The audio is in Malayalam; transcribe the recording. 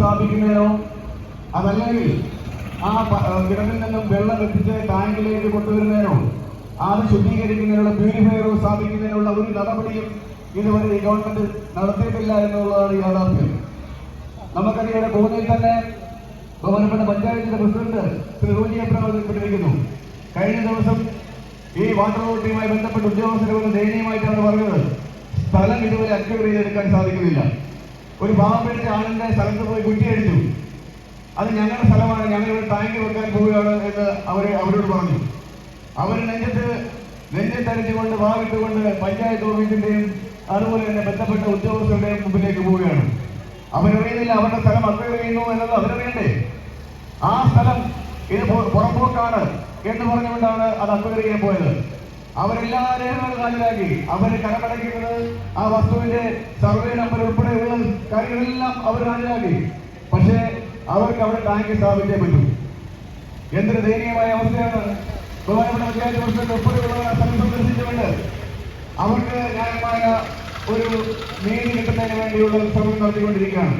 സ്ഥാപിക്കുന്നതിനോ അതല്ലെങ്കിൽ ആ കിണറിൽ നിന്നും വെള്ളം എത്തിച്ച് ടാങ്കിലേക്ക് കൊണ്ടുവരുന്നതിനോ അത് ശുദ്ധീകരിക്കുന്നതിനുള്ള പ്യൂരിഫയറോ സ്ഥാപിക്കുന്നതിനുള്ള ഒരു നടപടിയും ഇതുവരെ ഈ ഗവൺമെന്റ് നടത്തിയിട്ടില്ല എന്നുള്ളതാണ് യാഥാർത്ഥ്യം. നമുക്കറിയാം, ഇവിടെ പൂനെയിൽ തന്നെ ബഹുമാനപ്പെട്ട പഞ്ചായത്തിന്റെ പ്രസിഡന്റ് ശ്രീ റോജി എബ്രഹാം അവതരിപ്പിച്ചിരിക്കുന്നു. കഴിഞ്ഞ ദിവസം ഈ വാട്ടർ അതോറിറ്റിയുമായി ബന്ധപ്പെട്ട ഉദ്യോഗസ്ഥരെ ദയനീയമായിട്ടാണ് പറഞ്ഞത്, സ്ഥലം ഇതുവരെ അക്വയർ ചെയ്തെടുക്കാൻ സാധിക്കുന്നില്ല. ഒരു പാവം പിടിച്ച ആളിന്റെ സ്ഥലത്ത് പോയി കുറ്റിയടിച്ചു, അത് ഞങ്ങളുടെ സ്ഥലമാണ്, ഞങ്ങളിവിടെ ടാങ്ക് വെക്കാൻ പോവുകയാണ് എന്ന് അവരോട് പറഞ്ഞു. അവർ നെഞ്ചത്തടിച്ചുകൊണ്ട് വാവിട്ടുകൊണ്ട് പഞ്ചായത്ത് ഓഫീസിന്റെയും അതുപോലെ തന്നെ ബന്ധപ്പെട്ട ഉദ്യോഗസ്ഥരുടെയും മുമ്പിലേക്ക് പോവുകയാണ്. അവരറിയുന്നില്ല അവരുടെ സ്ഥലം അക്വയർ ചെയ്യുന്നു എന്നത് അവരറിയണ്ടേ. ആ സ്ഥലം ഇത് പുറമ്പോക്കാണ് എന്ന് പറഞ്ഞുകൊണ്ടാണ് അത് അക്വയർ ചെയ്യാൻ പോയത്. അവരെല്ലാ രേഖകളും ഹാജരാക്കി. അവർ കരമടയ്ക്കുന്നത് ആ വസ്തുവിന്റെ സർവേ നമ്പർ ഉൾപ്പെടെയുള്ള കാര്യങ്ങളെല്ലാം അവർ ഹാജരാക്കി. പക്ഷേ അവർക്ക് അവിടെ ടാങ്ക് സ്ഥാപിച്ചേ പറ്റൂ. എന്തൊരു ദയനീയമായ അവസ്ഥയാണ്. ബഹുമാനപ്പെട്ട പഞ്ചായത്ത് പ്രസിഡന്റ് ഉൾപ്പെടെയുള്ളവർ സ്ഥലം സന്ദർശിച്ചുകൊണ്ട് അവർക്ക് ന്യായമായ ഒരു നീതി കിട്ടുന്നതിന് വേണ്ടിയുള്ള ശ്രമം നടത്തിക്കൊണ്ടിരിക്കുകയാണ്.